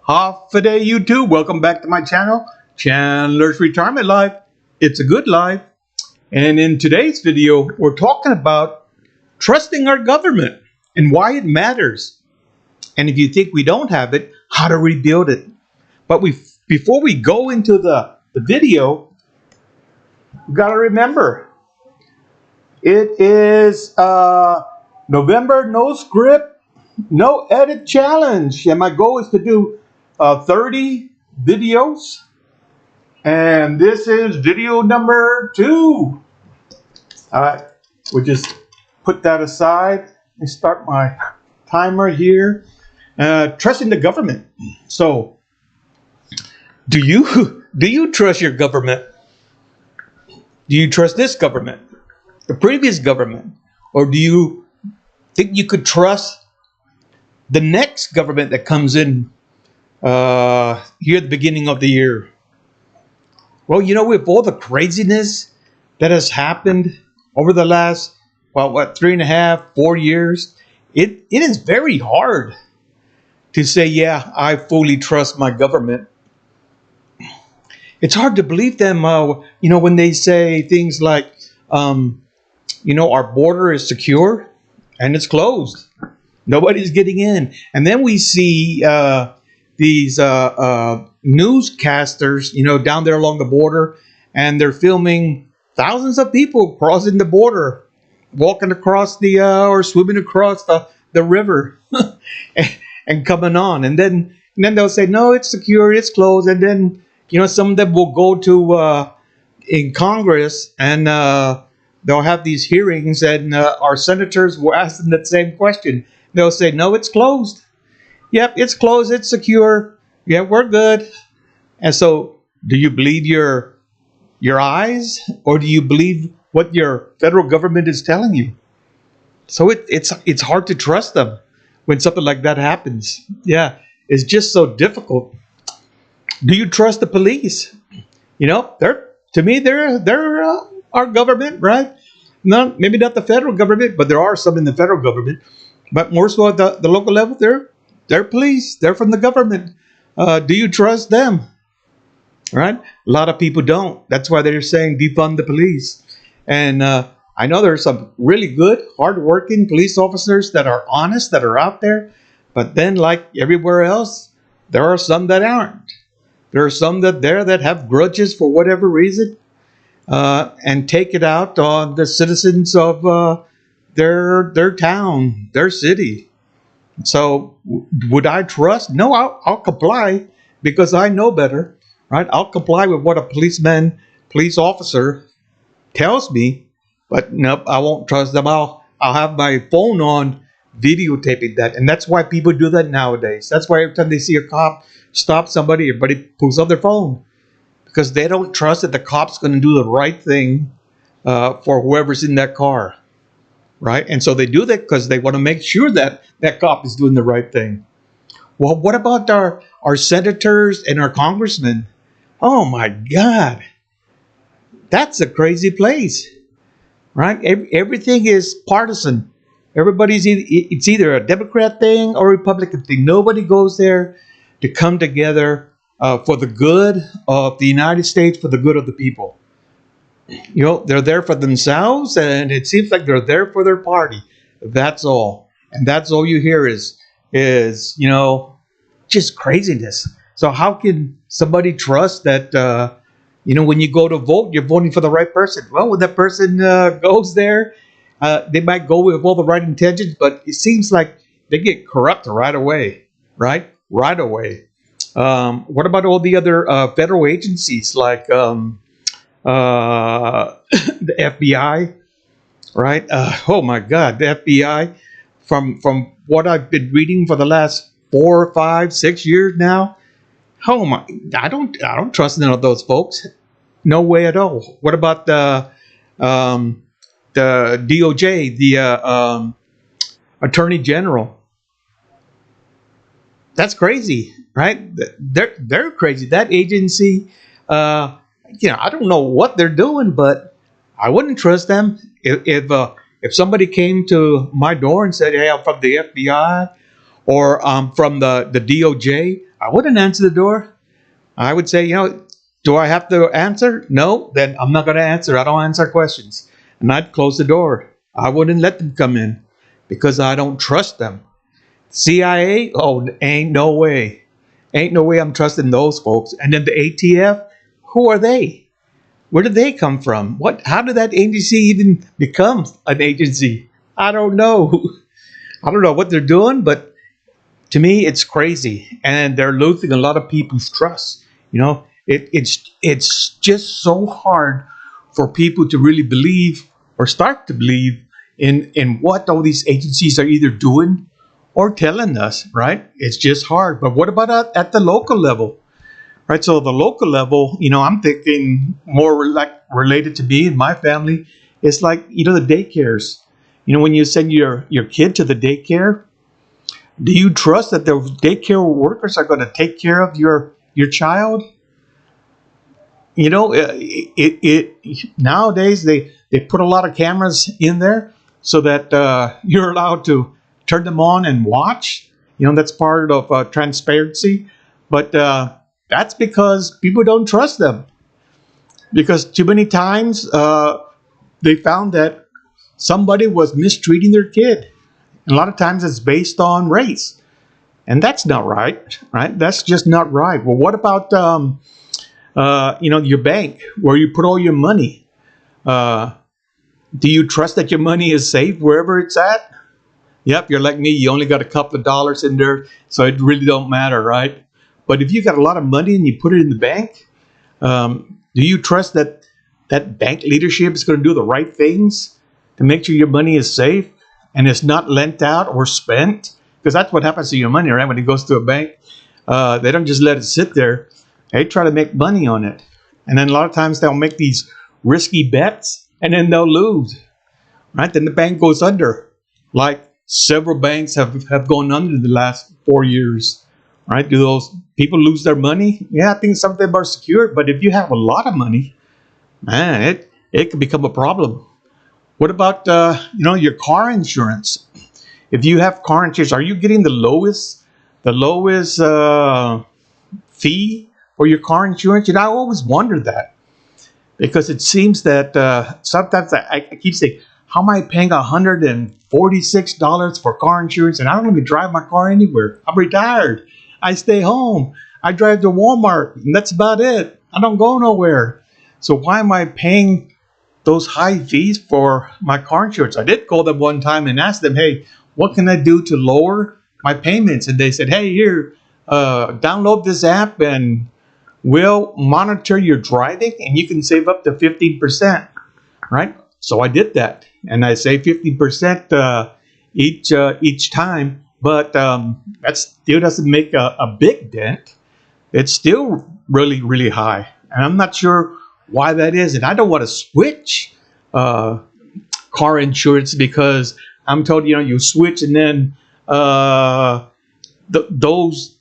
Half a day, YouTube. Welcome back to my channel, Chandler's Retirement Life. It's a good life. And in today's video, we're talking about trusting our government and why it matters. And if you think we don't have it, how to rebuild it. But before we go into the video, we got to remember, it is November No Script, No Edit Challenge. And my goal is to do 30 videos, and this is video number 2. All right, we'll just put that aside and start my timer here. Trusting the government. So, do you trust your government? Do you trust this government, the previous government, or do you think you could trust the next government that comes in here at the beginning of the year? Well, with all the craziness that has happened over the last, 3.5, 4 years, it is very hard to say, yeah, I fully trust my government. It's hard to believe them, when they say things like, our border is secure and it's closed. Nobody's getting in. And then we see these newscasters, down there along the border, and they're filming thousands of people crossing the border, walking across or swimming across the river and coming on. And then they'll say, no, it's secure, it's closed. And then, some of them will go to in Congress, and they'll have these hearings, and our senators will ask them that same question. They'll say, no, it's closed. Yep, it's closed, it's secure. Yeah, we're good. And so, do you believe your eyes, or do you believe what your federal government is telling you? So it's hard to trust them when something like that happens. Yeah, it's just so difficult. Do you trust the police? They're our government, right? No, maybe not the federal government, but there are some in the federal government. But more so at the local level, they're police. They're from the government. Do you trust them? Right? A lot of people don't. That's why they're saying defund the police. And I know there's some really good, hardworking police officers that are honest, that are out there. But then, like everywhere else, there are some that aren't. There are some that have grudges for whatever reason, and take it out on the citizens of their town, their city. So would I trust? No, I'll comply because I know better, right? I'll comply with what a police officer tells me, but nope, I won't trust them. I'll have my phone on videotaping that. And that's why people do that nowadays. That's why every time they see a cop stop somebody, everybody pulls up their phone, because they don't trust that the cop's going to do the right thing for whoever's in that car. Right? And so they do that because they want to make sure that that cop is doing the right thing. Well, what about our senators and our congressmen? Oh my God. That's a crazy place. Right? Everything is partisan. It's either a Democrat thing or a Republican thing. Nobody goes there to come together for the good of the United States, for the good of the people. They're there for themselves, and it seems like they're there for their party. That's all. And that's all you hear is just craziness. So how can somebody trust that, when you go to vote, you're voting for the right person? Well, when that person goes there, they might go with all the right intentions, but it seems like they get corrupt right away, right? Right away. What about all the other federal agencies like the FBI, right? Oh my God, the FBI. From what I've been reading for the last 4, 5, 6 years now, I don't trust none of those folks. No way at all. What about the DOJ, the Attorney General? That's crazy, right? They're crazy. That agency. I don't know what they're doing, but I wouldn't trust them. If somebody came to my door and said, "Hey, I'm from the FBI," or I'm from the DOJ, I wouldn't answer the door. I would say, do I have to answer? No, then I'm not going to answer. I don't answer questions. And I'd close the door. I wouldn't let them come in because I don't trust them. CIA? Oh, ain't no way. Ain't no way I'm trusting those folks. And then the ATF? Who are they? Where did they come from? How did that agency even become an agency? I don't know. I don't know what they're doing, but to me, it's crazy, and they're losing a lot of people's trust. It's just so hard for people to really believe or start to believe in what all these agencies are either doing or telling us. Right? It's just hard. But what about at the local level? Right. So the local level, I'm thinking more like related to me and my family. It's like the daycares. When you send your kid to the daycare, do you trust that the daycare workers are going to take care of your child? Nowadays they put a lot of cameras in there so that you're allowed to turn them on and watch. That's part of transparency, but that's because people don't trust them, because too many times they found that somebody was mistreating their kid. And a lot of times it's based on race, and that's not right. Right? That's just not right. Well, what about your bank where you put all your money? Do you trust that your money is safe wherever it's at? Yep, you're like me. You only got a couple of dollars in there, so it really don't matter, right? But if you got a lot of money and you put it in the bank, do you trust that that bank leadership is going to do the right things to make sure your money is safe and it's not lent out or spent? Because that's what happens to your money, right? When it goes to a bank, they don't just let it sit there. They try to make money on it. And then a lot of times they'll make these risky bets and then they'll lose, right? Then the bank goes under. Like several banks have gone under the last 4 years, right? Do those people lose their money? Yeah, I think some of them are secured. But if you have a lot of money, man, it can become a problem. What about, your car insurance? If you have car insurance, are you getting the lowest fee for your car insurance? I always wonder that, because it seems that sometimes I keep saying, how am I paying $146 for car insurance? And I don't even drive my car anywhere. I'm retired. I stay home. I drive to Walmart, and that's about it. I don't go nowhere. So why am I paying those high fees for my car insurance? I did call them one time and ask them, hey, what can I do to lower my payments? And they said, hey, here, download this app and we'll monitor your driving and you can save up to 15%, right? So I did that, and I saved 50% each time, but that still doesn't make a big dent. It's still really, really high, and I'm not sure why that is. And I don't want to switch car insurance, because I'm told, you switch and then those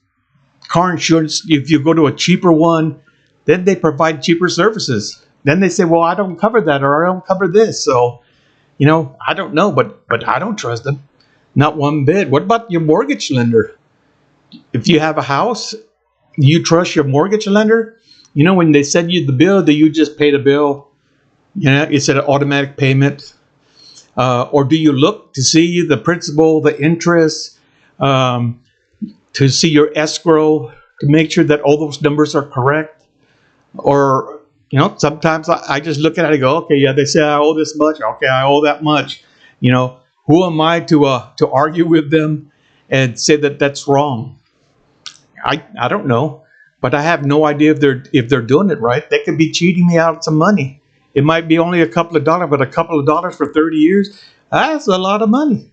car insurance, if you go to a cheaper one, then they provide cheaper services. Then they say, well, I don't cover that, or I don't cover this. So, I don't know, but I don't trust them. Not one bit. What about your mortgage lender? If you have a house, you trust your mortgage lender? When they send you the bill, do you just pay the bill? Is it an automatic payment? Or do you look to see the principal, the interest, to see your escrow, to make sure that all those numbers are correct? Or, sometimes I just look at it and go, okay, yeah, they say I owe this much. Okay, I owe that much. Who am I to argue with them and say that that's wrong? I don't know, but I have no idea if they're doing it right. They could be cheating me out of some money. It might be only a couple of dollars, but a couple of dollars for 30 years, that's a lot of money.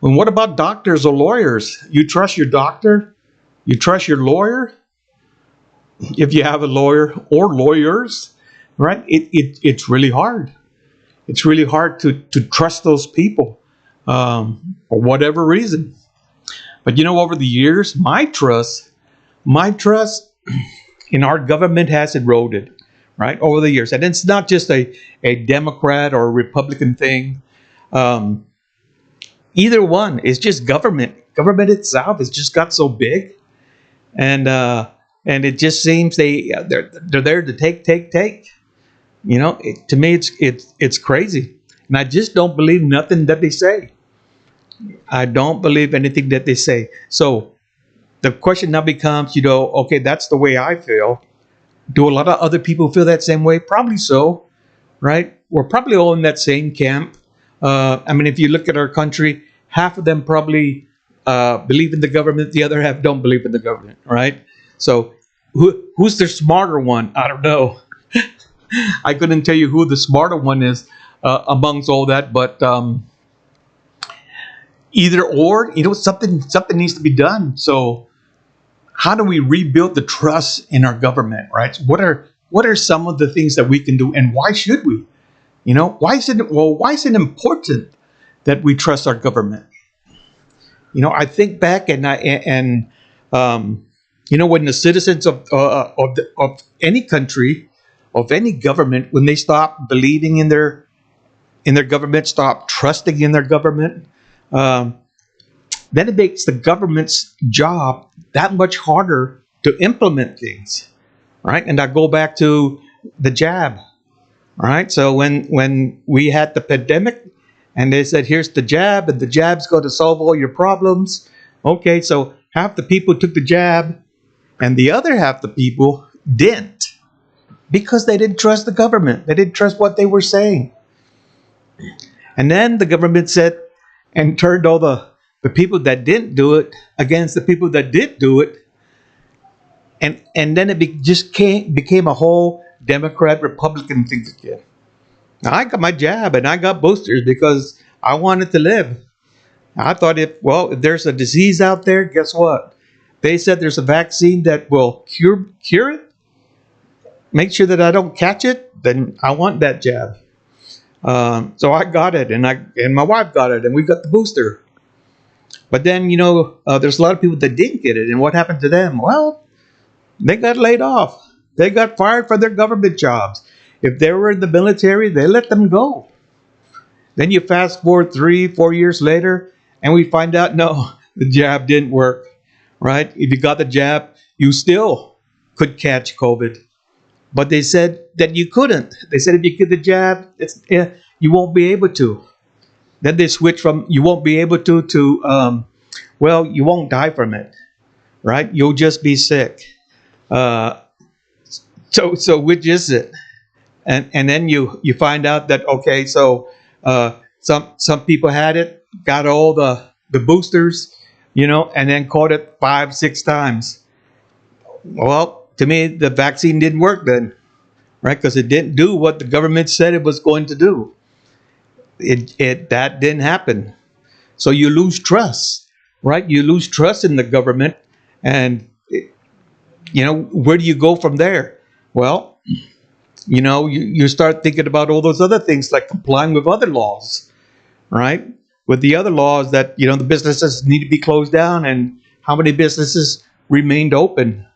And what about doctors or lawyers? You trust your doctor? You trust your lawyer? If you have a lawyer or lawyers, right? It's really hard. It's really hard to trust those people for whatever reason. But over the years, my trust in our government has eroded, right, over the years. And it's not just a Democrat or a Republican thing. Either one. It's just government. Government itself has just got so big. and and it just seems they're there to take. To me, it's crazy, and I just don't believe nothing that they say. I don't believe anything that they say. So the question now becomes, okay, that's the way I feel. Do a lot of other people feel that same way? Probably so, right? We're probably all in that same camp. I mean, if you look at our country, half of them probably believe in the government, the other half don't believe in the government, right? So who's the smarter one? I don't know. I couldn't tell you who the smarter one is amongst all that, but either or, something needs to be done. So how do we rebuild the trust in our government, right? What are some of the things that we can do, and why should we? Why is it important that we trust our government? I think back, and when the citizens of any country, of any government, when they stop believing in their government, stop trusting in their government, um, then it makes the government's job that much harder to implement things, right? And I go back to the jab, right? So when we had the pandemic, and they said, "Here's the jab, and the jab's going to solve all your problems." Okay, so half the people took the jab, and the other half the people didn't, because they didn't trust the government. They didn't trust what they were saying. And then the government said, and turned all the people that didn't do it against the people that did do it. And then became a whole Democrat Republican thing again. Now, I got my jab and I got boosters because I wanted to live. I thought, if there's a disease out there, guess what? They said there's a vaccine that will cure it, make sure that I don't catch it, then I want that jab. So I got it, and my wife got it, and we got the booster. But then, there's a lot of people that didn't get it, and what happened to them? Well, they got laid off. They got fired from their government jobs. If they were in the military, they let them go. Then you fast forward 3, 4 years later, and we find out, no, the jab didn't work, right? If you got the jab, you still could catch COVID. But they said that you couldn't. They said if you get the jab, you won't be able to. Then they switched from you won't be able to you won't die from it, right? You'll just be sick. Uh, so which is it? And then you find out that, okay, so some people had it, got all the boosters, and then caught it 5, 6 times. Well, to me, the vaccine didn't work then, right? Because it didn't do what the government said it was going to do. That didn't happen. So you lose trust, right? You lose trust in the government, and where do you go from there? Well, you start thinking about all those other things, like complying with other laws, right? With the other laws that the businesses need to be closed down, and how many businesses remained open,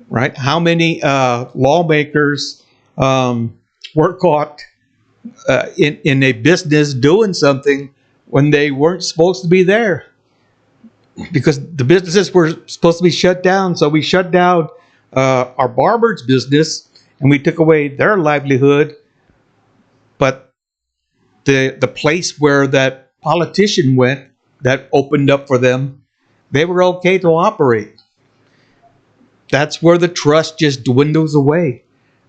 right? How many lawmakers were caught in a business doing something when they weren't supposed to be there, because the businesses were supposed to be shut down. So we shut down our barber's business, and we took away their livelihood. But the place where that politician went, that opened up for them, they were okay to operate. That's where the trust just dwindles away,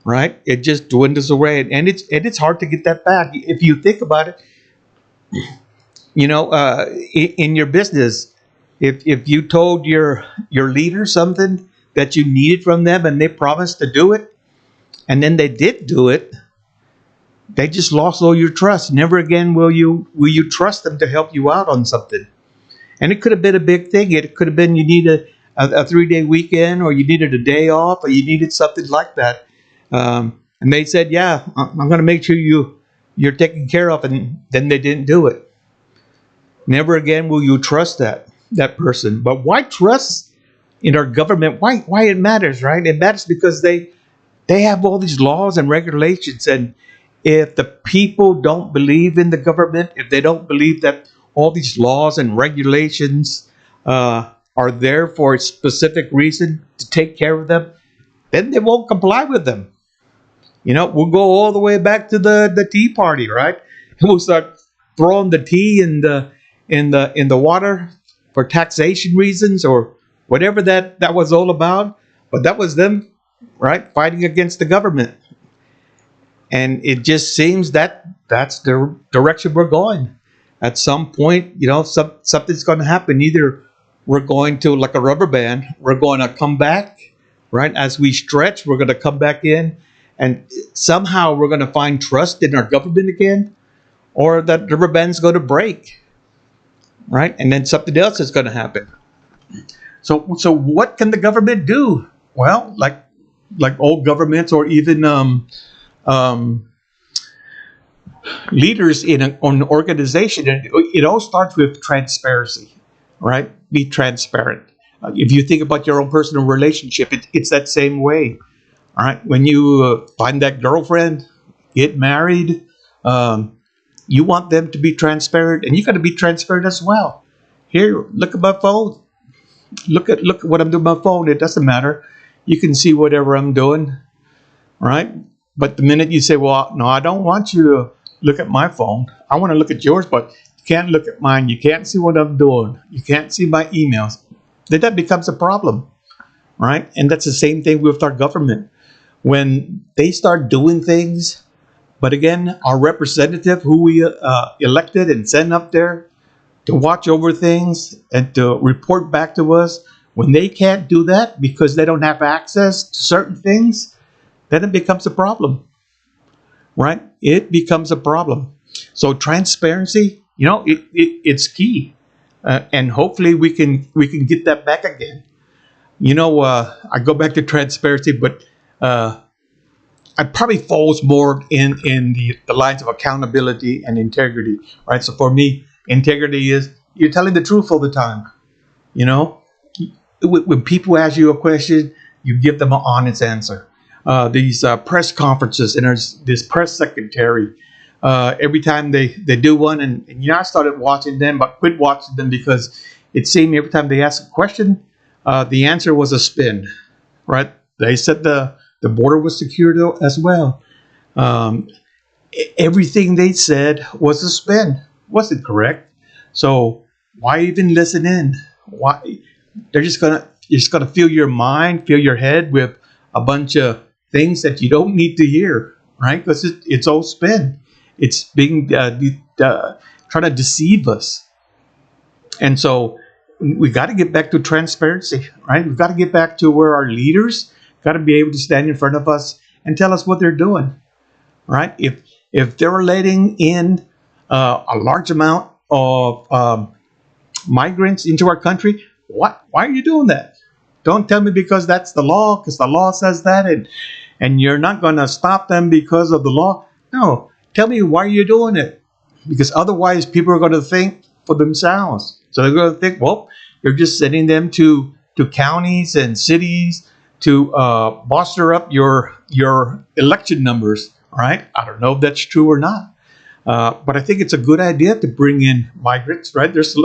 right? It just dwindles away, and it's hard to get that back. If you think about it, in your business, if you told your leader something that you needed from them, and they promised to do it, and then they did do it, they just lost all your trust. Never again will you trust them to help you out on something. And it could have been a big thing. It could have been you needed a 3-day weekend, or you needed a day off, or you needed something like that. And they said, "Yeah, I'm going to make sure you're taken care of," and then they didn't do it. Never again will you trust that person. But why trust in our government? Why it matters, right? It matters because they have all these laws and regulations, and if the people don't believe in the government, if they don't believe that all these laws and regulations are there for a specific reason to take care of them, then they won't comply with them. We'll go all the way back to the Tea Party, right? And we'll start throwing the tea in the water for taxation reasons or whatever that was all about. But that was them, right, fighting against the government. And it just seems that that's the direction we're going. At some point, something's going to happen. Either we're going to, like a rubber band, we're going to come back, right? As we stretch, we're going to come back in, and somehow we're going to find trust in our government again, or that rubber band's going to break, right? And then something else is going to happen. So what can the government do? Well, like old governments, or even um, leaders in an organization, and it all starts with transparency, right? Be transparent. If you think about your own personal relationship, it's that same way. All right, when you find that girlfriend, get married, you want them to be transparent, and you got to be transparent as well. Here, look at my phone. Look at what I'm doing with my phone. It doesn't matter. You can see whatever I'm doing, right? But the minute you say, "Well, no, I don't want you to look at my phone. I want to look at yours, but you can't look at mine. You can't see what I'm doing. You can't see my emails," then that becomes a problem, right? And that's the same thing with our government. When they start doing things, but again, our representative who we elected and sent up there to watch over things and to report back to us, when they can't do that because they don't have access to certain things, then it becomes a problem, right? It becomes a problem. So transparency, it's key, and hopefully we can get that back again. I go back to transparency, but it probably falls more in the lines of accountability and integrity, right? So for me, integrity is you're telling the truth all the time. You know, when people ask you a question, you give them an honest answer. These press conferences, and there's this press secretary. Every time they do one, and I started watching them, but quit watching them because it seemed every time they asked a question, the answer was a spin, right? They said the border was secured as well. Um, Everything they said was a spin, wasn't correct. So why even listen in? Why you're just gonna fill your mind, fill your head with a bunch of things that you don't need to hear, right? Because it's all spin. It's being trying to deceive us. And so we got to get back to transparency, right? We've got to get back to where our leaders got to be able to stand in front of us and tell us what they're doing, right? If they're letting in a large amount of migrants into our country, why are you doing that? Don't tell me because that's the law, because the law says that, and you're not going to stop them because of the law. No, tell me why you're doing it, because otherwise people are going to think for themselves. So they're going to think, well, you're just sending them to counties and cities to bolster up your election numbers, right? I don't know if that's true or not, but I think it's a good idea to bring in migrants, right? There's a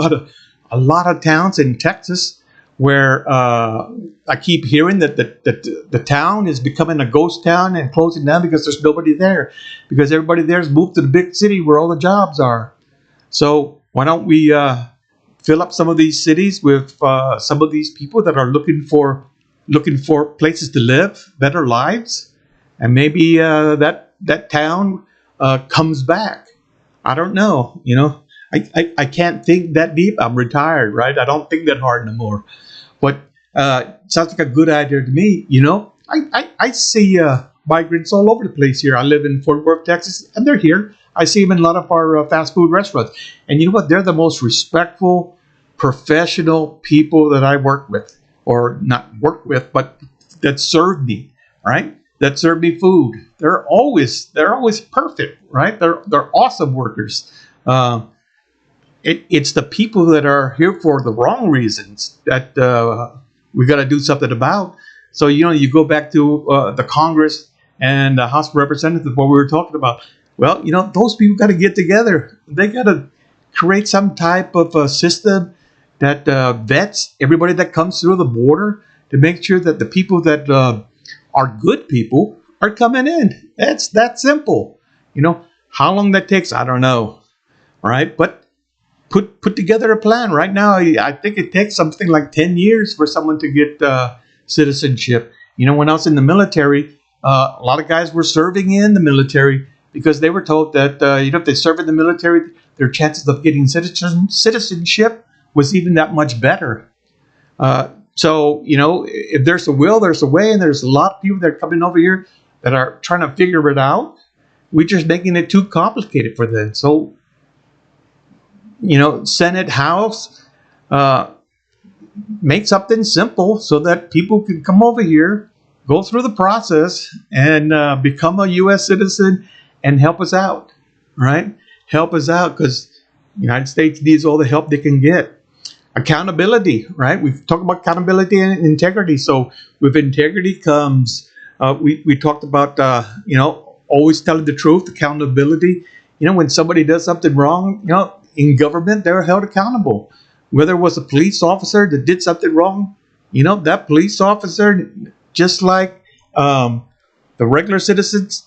lot of towns in Texas where I keep hearing that the town is becoming a ghost town and closing down because there's nobody there, because everybody there's moved to the big city where all the jobs are. So why don't we fill up some of these cities with some of these people that are looking for places to live, better lives, and maybe that town comes back. I don't know. I can't think that deep. I'm retired, right? I don't think that hard no more. But sounds like a good idea to me. I see migrants all over the place here. I live in Fort Worth, Texas, and they're here. I see them in a lot of our fast food restaurants. And you know what? They're the most respectful, professional people that I work with, or not work with, but that serve me, right? That serve me food. They're always perfect, right? They're awesome workers. It's the people that are here for the wrong reasons that we got to do something about. So you go back to the Congress and the House of Representatives, what we were talking about. Well, those people got to get together. They got to create some type of a system that vets everybody that comes through the border to make sure that the people that are good people are coming in. That's that simple. How long that takes, I don't know. Right? But put together a plan. Right now, I think it takes something like 10 years for someone to get citizenship. When I was in the military, a lot of guys were serving in the military because they were told that if they serve in the military, their chances of getting citizenship was even that much better. So, if there's a will, there's a way, and there's a lot of people that are coming over here that are trying to figure it out. We're just making it too complicated for them. So, Senate, House, make something simple so that people can come over here, go through the process, and become a U.S. citizen and help us out, right? Help us out because the United States needs all the help they can get. Accountability, right? We've talked about accountability and integrity. So with integrity comes, we talked about, always telling the truth, accountability. When somebody does something wrong, in government, they're held accountable. Whether it was a police officer that did something wrong, that police officer, just like the regular citizens,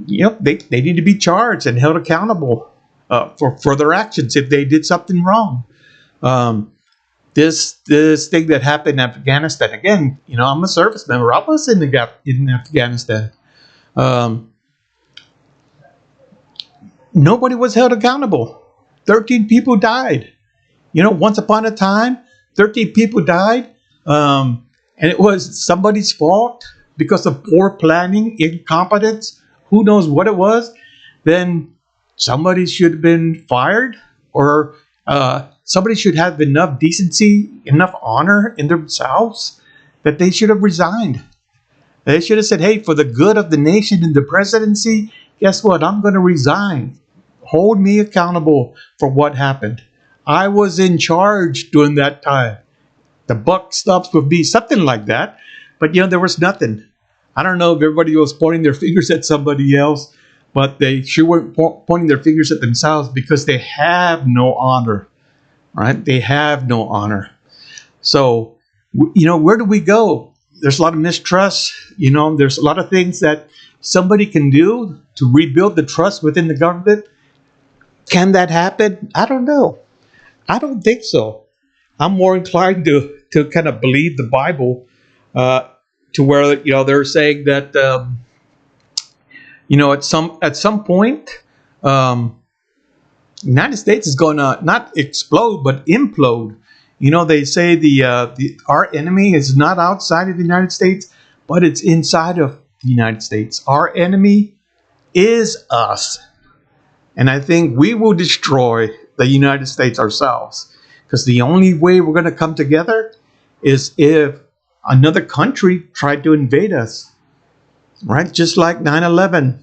they need to be charged and held accountable for further actions if they did something wrong. This thing that happened in Afghanistan, again, I'm a service member. I was in Afghanistan. Nobody was held accountable. 13 people died. Once upon a time, 13 people died, and it was somebody's fault because of poor planning, incompetence, who knows what it was. Then somebody should have been fired, or somebody should have enough decency, enough honor in themselves that they should have resigned. They should have said, hey, for the good of the nation and the presidency, guess what? I'm going to resign. Hold me accountable for what happened. I was in charge during that time. The buck stops with me, something like that. But, there was nothing. I don't know if everybody was pointing their fingers at somebody else, but they sure weren't pointing their fingers at themselves because they have no honor, right? They have no honor. So, where do we go? There's a lot of mistrust. There's a lot of things that somebody can do to rebuild the trust within the government. Can that happen? I don't know. I don't think so. I'm more inclined to kind of believe the Bible to where they're saying that at some point United States is going to not explode but implode. They say our enemy is not outside of the United States, but it's inside of the United States. Our enemy is us. And I think we will destroy the United States ourselves. Because the only way we're going to come together is if another country tried to invade us. Right? Just like 9/11.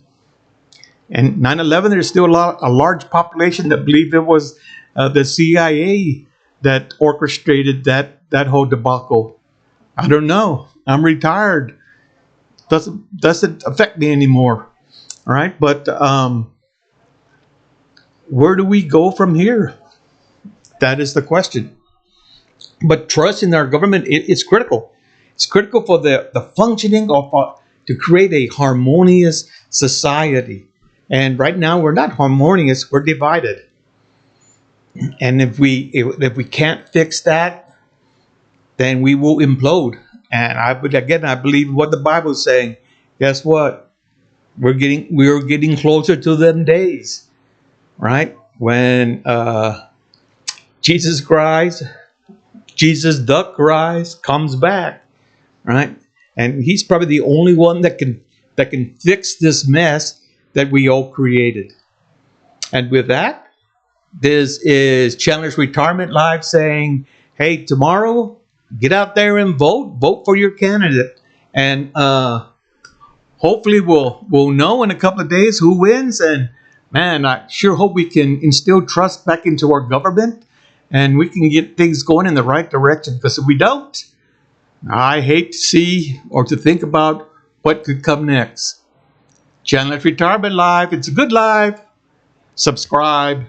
And 9/11, there's still a large population that believe it was the CIA that orchestrated that whole debacle. I don't know. I'm retired. Doesn't affect me anymore. All right? But where do we go from here? That is the question. But trust in our government is critical. It's critical for the functioning of to create a harmonious society. And right now we're not harmonious. We're divided. And if we can't fix that, then we will implode. And I believe what the Bible is saying. Guess what? We're getting closer to them days. Right? When Jesus duck cries, comes back, right? And he's probably the only one that can fix this mess that we all created. And with that, this is Chandler's Retirement Live saying, hey, tomorrow, get out there and vote for your candidate. And hopefully we'll know in a couple of days who wins. And man, I sure hope we can instill trust back into our government and we can get things going in the right direction. Because if we don't, I hate to see or to think about what could come next. Chandler's Retirement Live. It's a good live. Subscribe.